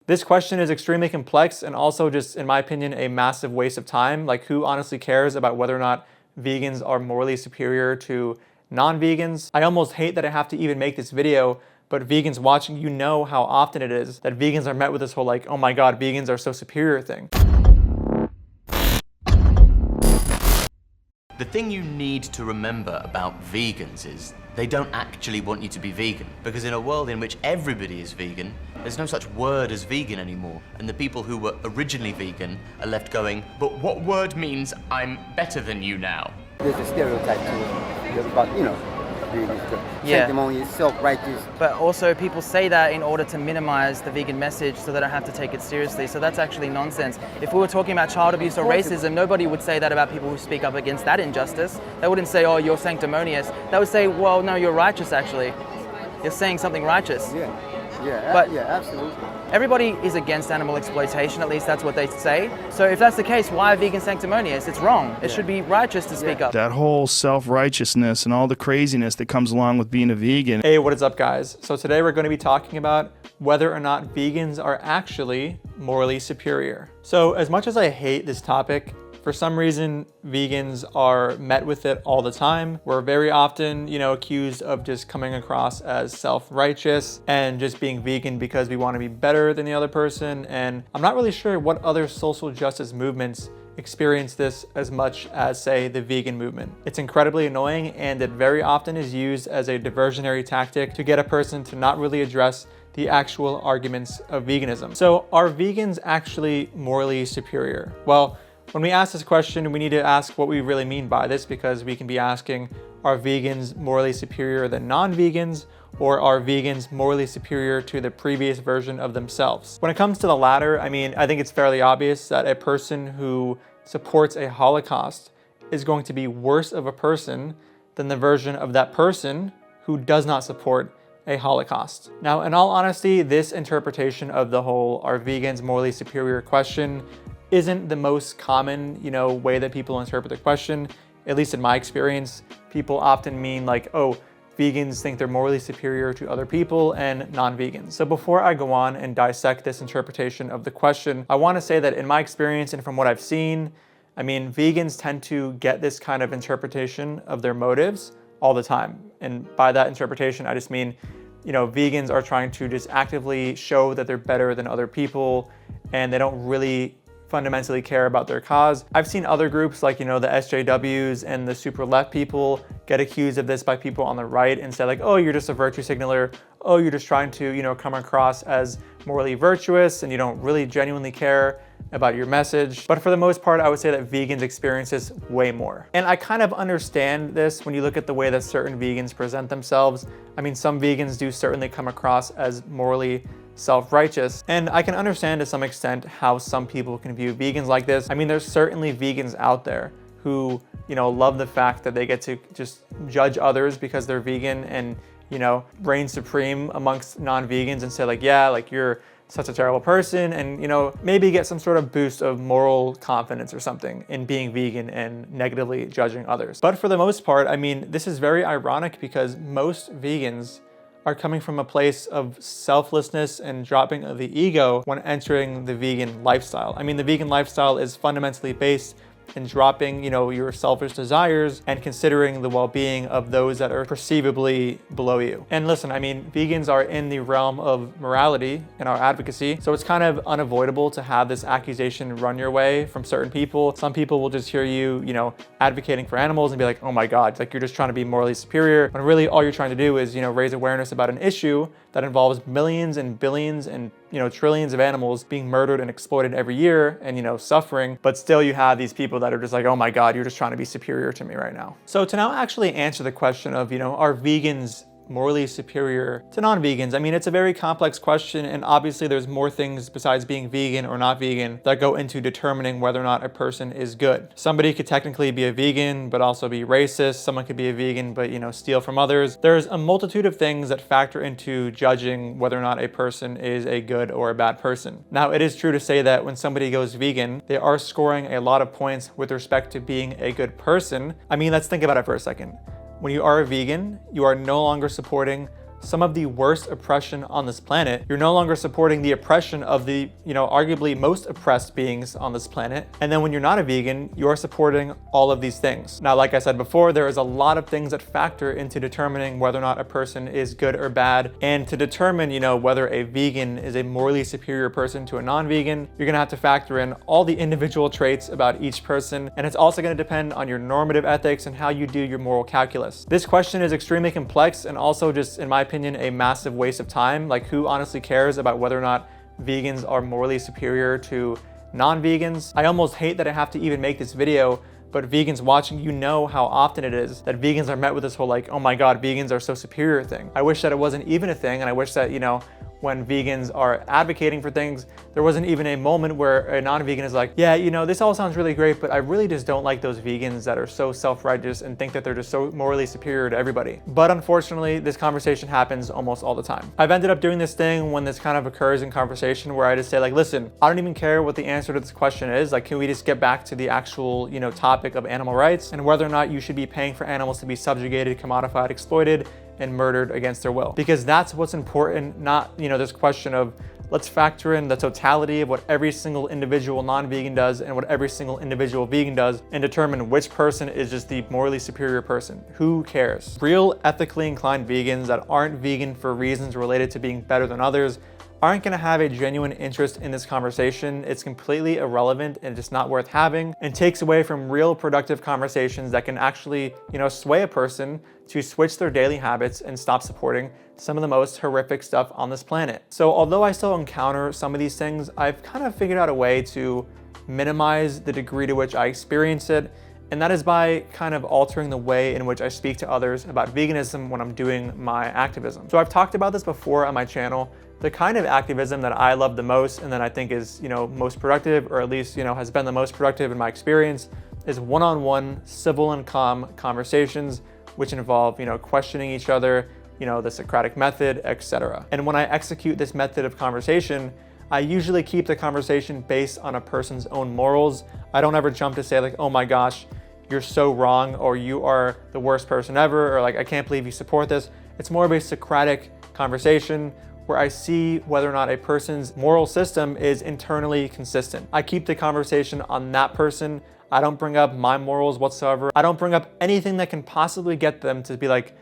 This question is extremely complex and also just, in my opinion, a massive waste of time. Like, who honestly cares about whether or not vegans are morally superior to non-vegans? I almost hate that I have to even make this video, but vegans watching, you know how often it is that vegans are met with this whole like, oh my God, vegans are so superior thing. The thing you need to remember about vegans is they don't actually want you to be vegan, because in a world in which everybody is vegan, there's no such word as vegan anymore. And the people who were originally vegan are left going, but what word means I'm better than you now? There's a stereotype too, about, you know, sanctimonious, self-righteous. But also people say that in order to minimize the vegan message so they don't have to take it seriously. So that's actually nonsense. If we were talking about child abuse or racism, nobody would say that about people who speak up against that injustice. They wouldn't say, oh, you're sanctimonious. They would say, well, no, you're righteous actually. You're saying something righteous. Yeah, absolutely. Everybody is against animal exploitation, at least that's what they say. So if that's the case, why are vegans sanctimonious? It's wrong. It should be righteous to speak up. That whole self-righteousness and all the craziness that comes along with being a vegan. Hey, what is up, guys? So today we're going to be talking about whether or not vegans are actually morally superior. So as much as I hate this topic, for some reason, vegans are met with it all the time. We're very often, accused of just coming across as self-righteous and just being vegan because we want to be better than the other person. And I'm not really sure what other social justice movements experience this as much as, say, the vegan movement. It's incredibly annoying, and it very often is used as a diversionary tactic to get a person to not really address the actual arguments of veganism. So are vegans actually morally superior? Well, when we ask this question, we need to ask what we really mean by this, because we can be asking, are vegans morally superior than non-vegans, or are vegans morally superior to the previous version of themselves? When it comes to the latter, I think it's fairly obvious that a person who supports a Holocaust is going to be worse of a person than the version of that person who does not support a Holocaust. Now, in all honesty, this interpretation of the whole "are vegans morally superior" question isn't the most common, way that people interpret the question. At least in my experience, people often mean like, oh, vegans think they're morally superior to other people and non-vegans. So before I go on and dissect this interpretation of the question, I want to say that in my experience and from what I've seen, vegans tend to get this kind of interpretation of their motives all the time. And by that interpretation, I just mean, vegans are trying to just actively show that they're better than other people, and they don't really fundamentally care about their cause. I've seen other groups like, the SJWs and the super left people get accused of this by people on the right and say like, oh, you're just a virtue signaler. Oh, you're just trying to, come across as morally virtuous and you don't really genuinely care about your message. But for the most part, I would say that vegans experience this way more. And I kind of understand this when you look at the way that certain vegans present themselves. Some vegans do certainly come across as morally self-righteous, and I can understand to some extent how some people can view vegans like this. There's certainly vegans out there who, love the fact that they get to just judge others because they're vegan and, reign supreme amongst non-vegans and say like, yeah, like you're such a terrible person, and, maybe get some sort of boost of moral confidence or something in being vegan and negatively judging others. But for the most part, this is very ironic because most vegans are coming from a place of selflessness and dropping of the ego when entering the vegan lifestyle. The vegan lifestyle is fundamentally based in dropping, your selfish desires and considering the well-being of those that are perceivably below you. And listen, vegans are in the realm of morality and our advocacy, so it's kind of unavoidable to have this accusation run your way from certain people. Some people will just hear you, advocating for animals and be like, oh my God, like you're just trying to be morally superior, when really all you're trying to do is, raise awareness about an issue that involves millions and billions and trillions of animals being murdered and exploited every year and suffering, but still you have these people that are just like, oh my God, you're just trying to be superior to me right now. So to now actually answer the question of, are vegans morally superior to non-vegans? It's a very complex question, and obviously there's more things besides being vegan or not vegan that go into determining whether or not a person is good. Somebody could technically be a vegan but also be racist. Someone could be a vegan but steal from others. There's a multitude of things that factor into judging whether or not a person is a good or a bad person. Now, it is true to say that when somebody goes vegan, they are scoring a lot of points with respect to being a good person. Let's think about it for a second. When you are a vegan, you are no longer supporting some of the worst oppression on this planet. You're no longer supporting the oppression of the, arguably most oppressed beings on this planet. And then when you're not a vegan, you're supporting all of these things. Now, like I said before, there is a lot of things that factor into determining whether or not a person is good or bad. And to determine, whether a vegan is a morally superior person to a non-vegan, you're gonna have to factor in all the individual traits about each person. And it's also gonna depend on your normative ethics and how you do your moral calculus. This question is extremely complex and also just, in my opinion, a massive waste of time. Like, who honestly cares about whether or not vegans are morally superior to non-vegans? I almost hate that I have to even make this video, but vegans watching, how often it is that vegans are met with this whole like, oh my God, vegans are so superior thing. I wish that it wasn't even a thing, and I wish that, when vegans are advocating for things, there wasn't even a moment where a non-vegan is like, yeah, this all sounds really great, but I really just don't like those vegans that are so self-righteous and think that they're just so morally superior to everybody. But unfortunately, this conversation happens almost all the time. I've ended up doing this thing when this kind of occurs in conversation where I just say like, listen, I don't even care what the answer to this question is. Like, can we just get back to the actual, topic of animal rights and whether or not you should be paying for animals to be subjugated, commodified, exploited, and murdered against their will? Because that's what's important, not, this question of let's factor in the totality of what every single individual non-vegan does and what every single individual vegan does and determine which person is just the morally superior person. Who cares? Real ethically inclined vegans that aren't vegan for reasons related to being better than others aren't gonna have a genuine interest in this conversation. It's completely irrelevant and just not worth having, and takes away from real productive conversations that can actually, sway a person to switch their daily habits and stop supporting some of the most horrific stuff on this planet. So although I still encounter some of these things, I've kind of figured out a way to minimize the degree to which I experience it, and that is by kind of altering the way in which I speak to others about veganism when I'm doing my activism. So I've talked about this before on my channel. The kind of activism that I love the most and that I think is, most productive, or at least, has been the most productive in my experience, is one-on-one, civil and calm conversations, which involve, questioning each other, the Socratic method, etc. And when I execute this method of conversation, I usually keep the conversation based on a person's own morals. I don't ever jump to say like, oh my gosh, you're so wrong, or you are the worst person ever, or like, I can't believe you support this. It's more of a Socratic conversation where I see whether or not a person's moral system is internally consistent. I keep the conversation on that person. I don't bring up my morals whatsoever. I don't bring up anything that can possibly get them to be like,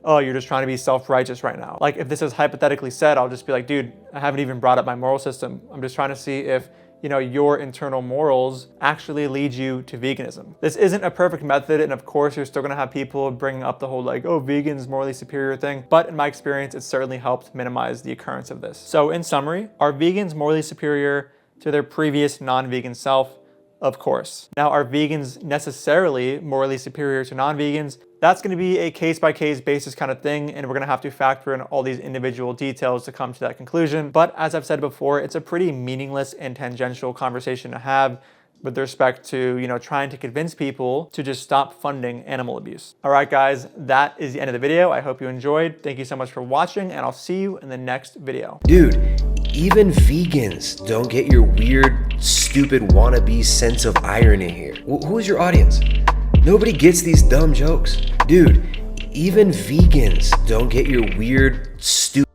oh, you're just trying to be self-righteous right now. Like, if this is hypothetically said, I'll just be like, dude, I haven't even brought up my moral system. I'm just trying to see if, your internal morals actually lead you to veganism. This isn't a perfect method, and of course, you're still gonna have people bringing up the whole like, oh, vegans morally superior thing. But in my experience, it's certainly helped minimize the occurrence of this. So in summary, are vegans morally superior to their previous non-vegan self? Of course. Now, are vegans necessarily morally superior to non-vegans? That's gonna be a case-by-case basis kind of thing, and we're gonna have to factor in all these individual details to come to that conclusion. But as I've said before, it's a pretty meaningless and tangential conversation to have with respect to, trying to convince people to just stop funding animal abuse. All right, guys, that is the end of the video. I hope you enjoyed. Thank you so much for watching, and I'll see you in the next video. Dude, even vegans don't get your weird, stupid wannabe sense of irony here. Who is your audience? Nobody gets these dumb jokes. Dude, even vegans don't get your weird, stupid